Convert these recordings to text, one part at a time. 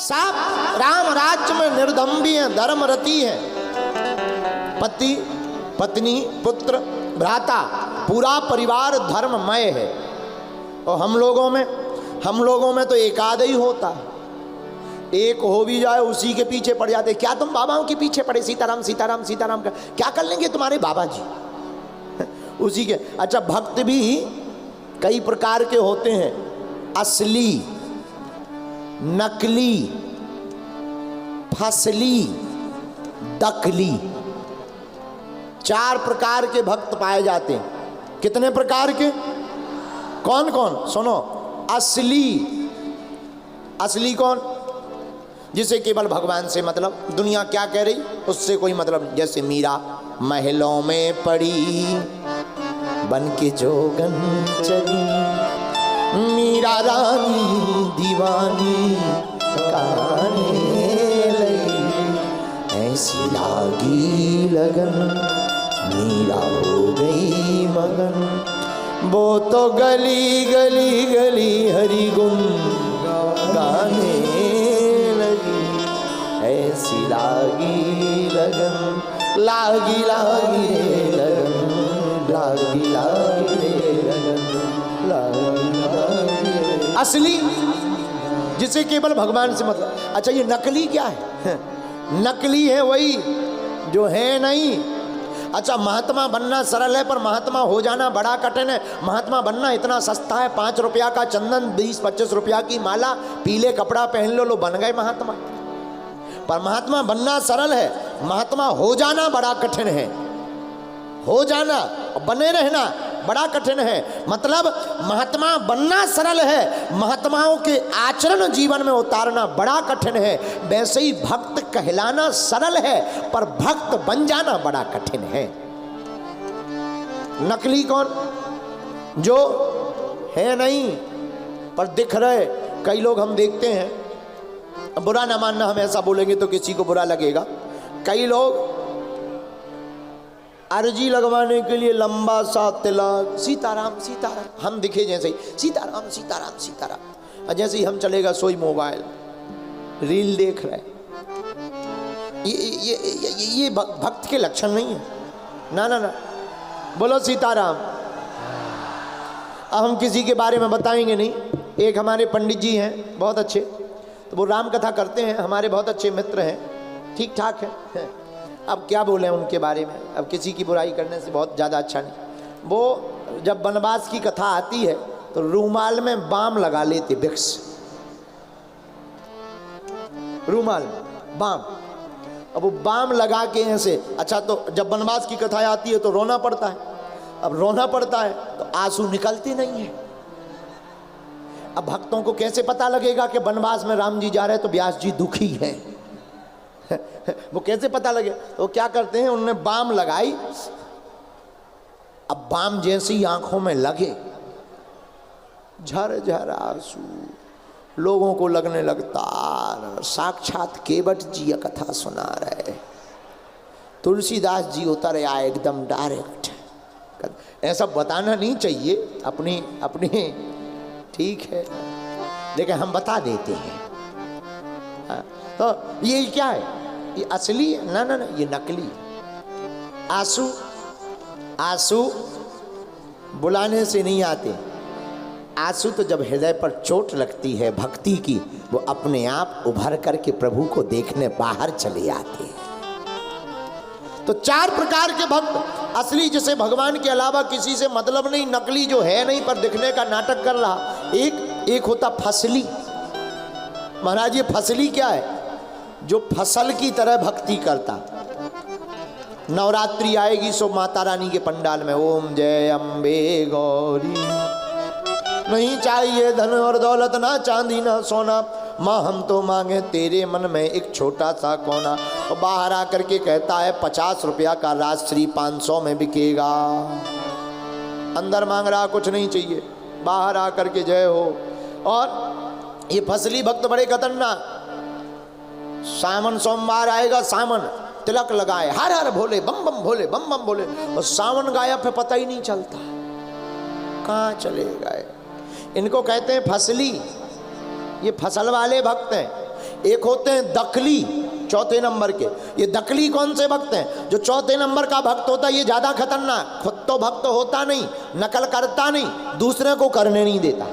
सब राम राज्य में निर्दम्भी है, धर्मरती है, पति पत्नी पुत्र भ्राता पूरा परिवार धर्ममय है। और हम लोगों में तो एक आध ही होता है, एक हो भी जाए उसी के पीछे पड़ जाते। क्या तुम बाबाओं के पीछे पड़े, सीताराम सीताराम सीताराम का क्या कर लेंगे तुम्हारे बाबा जी उसी के। अच्छा, भक्त भी कई प्रकार के होते हैं, असली, नकली, फसली, दकली, 4 प्रकार के भक्त पाए जाते हैं। कितने प्रकार के? कौन कौन? सुनो, असली, असली कौन? जिसे केवल भगवान से मतलब, दुनिया क्या कह रही उससे कोई मतलब नहीं। जैसे मीरा महलों में पड़ी बन के जोगन चली, मीरा रानी दीवानी गाने लगी, ऐसी लागी लगन मीरा हो गई मगन। वो तो गली गली गली हरि गुण गाने लगी, ऐसी लागी लगन, लागी लागी रे लगन, लागी लागी रे लगन, लागी लागी रे। असली, जिसे केवल भगवान से मतलब। अच्छा, ये नकली क्या है? नकली है वही जो है नहीं। अच्छा, महात्मा बनना सरल है पर महात्मा हो जाना बड़ा कठिन है। महात्मा बनना इतना सस्ता है, 5 रुपया का चंदन, 20-25 रुपया की माला, पीले कपड़ा पहन लो बन गए महात्मा। पर महात्मा बनना सरल है, महात्मा हो जाना बड़ा कठिन है। हो जाना और बने रहना बड़ा कठिन है। मतलब महात्मा बनना सरल है, महात्माओं के आचरण जीवन में उतारना बड़ा कठिन है। वैसे ही भक्त कहलाना सरल है पर भक्त बन जाना बड़ा कठिन है। नकली कौन? जो है नहीं पर दिख रहे। कई लोग हम देखते हैं, बुरा ना मानना, हम ऐसा बोलेंगे तो किसी को बुरा लगेगा। कई लोग अर्जी लगवाने के लिए लंबा सा तिलक, सीताराम सीताराम, हम दिखे जैसे ही सीताराम सीताराम सीताराम, और जैसे ही हम चलेगा सोई मोबाइल रील देख रहे। ये भक्त के लक्षण नहीं है। ना ना ना, बोलो सीताराम। अब हम किसी के बारे में बताएंगे नहीं। एक हमारे पंडित जी हैं बहुत अच्छे, तो वो राम कथा करते हैं, हमारे बहुत अच्छे मित्र हैं, ठीक ठाक है। अब क्या बोले उनके बारे में, अब किसी की बुराई करने से बहुत ज़्यादा अच्छा नहीं। वो जब वनवास की कथा आती है तो रूमाल में बाम लगा लेते, विक्स, रूमाल बाम। अब वो बाम लगा के ऐसे। अच्छा, तो जब वनवास की कथा आती है तो रोना पड़ता है। अब रोना पड़ता है तो आंसू निकलते नहीं है। अब भक्तों को कैसे पता लगेगा कि वनवास में राम जी जा रहे हैं तो व्यास जी दुखी है? वो कैसे पता लगे? तो क्या करते हैं, उन्होंने बाम लगाई। अब बाम जैसी आंखों में लगे, झर झर आंसू लोगों को लगने लगता साक्षात केवट जी कथा सुना रहे। तुलसीदास जी उतर आए एकदम डायरेक्ट। ऐसा बताना नहीं चाहिए, अपनी ठीक है, लेकिन हम बता देते हैं। तो ये क्या है? ये असली है? ना ना ना, ये नकली। आंसू बुलाने से नहीं आते। आंसू तो जब हृदय पर चोट लगती है भक्ति की, वो अपने आप उभर करके प्रभु को देखने बाहर चले आते हैं। तो 4 प्रकार के भक्त, असली जिसे भगवान के अलावा किसी से मतलब नहीं, नकली जो है नहीं पर दिखने का नाटक कर रहा, एक होता फसली। महाराज, ये फसली क्या है? जो फसल की तरह भक्ति करता। नवरात्रि आएगी सो माता रानी के पंडाल में ओम जय अम्बे गौरी, नहीं चाहिए धन और दौलत, ना चांदी ना सोना, माँ हम तो मांगे तेरे मन में एक छोटा सा कोना। और बाहर आकर के कहता है 50 रुपया का राजश्री 500 में बिकेगा। अंदर मांग रहा कुछ नहीं चाहिए, बाहर आकर के जय हो। और ये फसली भक्त बड़े खतरनाक। सावन सोमवार आएगा, सावन तिलक लगाए, हर हर भोले बम बम भोले बम बम भोले, और सावन गायब है, पता ही नहीं चलता कहाँ चले गए। इनको कहते हैं फसली। ये फसल वाले भक्त हैं। एक होते हैं दकली, चौथे नंबर के। ये दकली कौन से भक्त हैं? जो चौथे नंबर का भक्त होता है ये ज़्यादा खतरनाक, खुद तो भक्त होता नहीं, नकल करता नहीं, दूसरे को करने नहीं देता,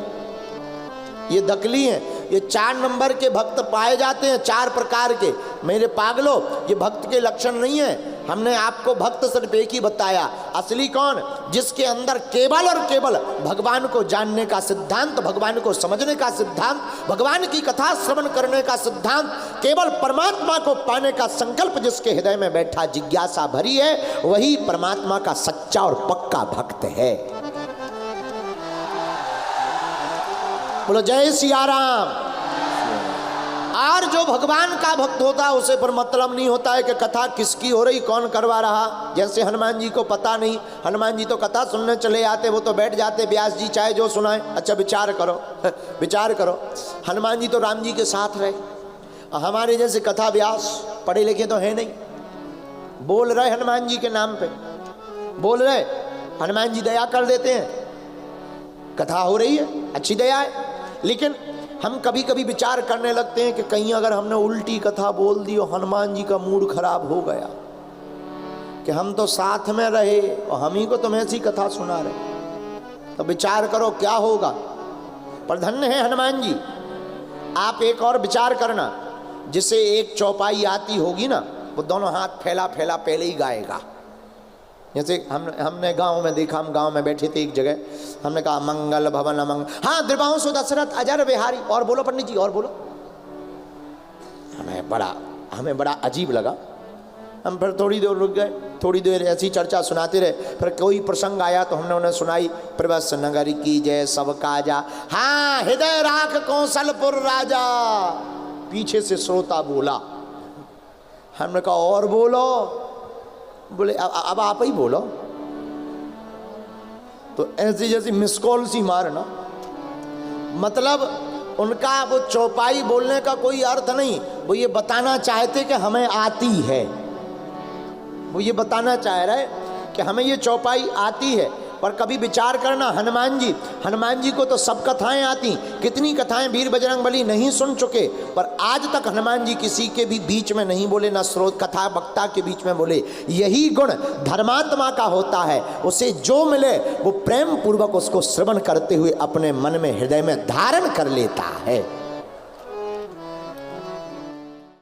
ये दकली है। ये 4 नंबर के भक्त पाए जाते हैं, 4 प्रकार के। मेरे पागलो, ये भक्त के लक्षण नहीं है। हमने आपको भक्त सिर्फ एक ही बताया। असली कौन? जिसके अंदर केवल और केवल भगवान को जानने का सिद्धांत, भगवान को समझने का सिद्धांत, भगवान की कथा श्रवण करने का सिद्धांत, केवल परमात्मा को पाने का संकल्प जिसके हृदय में बैठा जिज्ञासा भरी है, वही परमात्मा का सच्चा और पक्का भक्त है। बोलो जय सिया राम। और जो भगवान का भक्त होता है उसे पर मतलब नहीं होता है कि कथा किसकी हो रही, कौन करवा रहा। जैसे हनुमान जी को पता नहीं, हनुमान जी तो कथा सुनने चले आते, वो तो बैठ जाते, व्यास जी चाहे जो सुनाए। अच्छा विचार करो विचार करो, हनुमान जी तो राम जी के साथ रहे, हमारे जैसे कथा व्यास पढ़े लिखे तो है नहीं, बोल रहे हनुमान जी के नाम पे, बोल रहे, हनुमान जी दया कर देते हैं, कथा हो रही है, अच्छी दया है। लेकिन हम कभी कभी विचार करने लगते हैं कि कहीं अगर हमने उल्टी कथा बोल दी और हनुमान जी का मूड खराब हो गया कि हम तो साथ में रहे और हम ही को तुम ऐसी कथा सुना रहे, तो विचार करो क्या होगा। पर धन्य है हनुमान जी। आप एक और विचार करना, जिसे एक चौपाई आती होगी ना, वो दोनों हाथ फैला फैला पहले ही गाएगा। जैसे हमने गांव में देखा, हम गांव में बैठे थे एक जगह, हमने कहा मंगल भवन मंगल, हाँ द्रिवांशु दशरथ अजर बिहारी, और बोलो पंडित जी और बोलो। हमें बड़ा अजीब लगा। हम फिर थोड़ी देर रुक गए, थोड़ी देर ऐसी चर्चा सुनाते रहे। फिर कोई प्रसंग आया तो हमने उन्हें सुनाई, प्रवस नगर की जय सब काजा, हाँ हृदय राख कौशलपुर राजा। पीछे से श्रोता बोला, हमने कहा और बोलो, बोले अब आप ही बोलो। तो ऐसी जैसी मिस कॉल सी मारना, मतलब उनका वो चौपाई बोलने का कोई अर्थ नहीं, वो ये बताना चाहते कि हमें आती है, वो ये बताना चाह रहे कि हमें ये चौपाई आती है। पर कभी विचार करना, हनुमान जी को तो सब कथाएं आती, कितनी कथाएं वीर बजरंगबली नहीं सुन चुके, पर आज तक हनुमान जी किसी के भी बीच में नहीं बोले, ना स्रोत कथा वक्ता के बीच में बोले। यही गुण धर्मात्मा का होता है, उसे जो मिले वो प्रेम पूर्वक उसको श्रवण करते हुए अपने मन में, हृदय में धारण कर लेता है।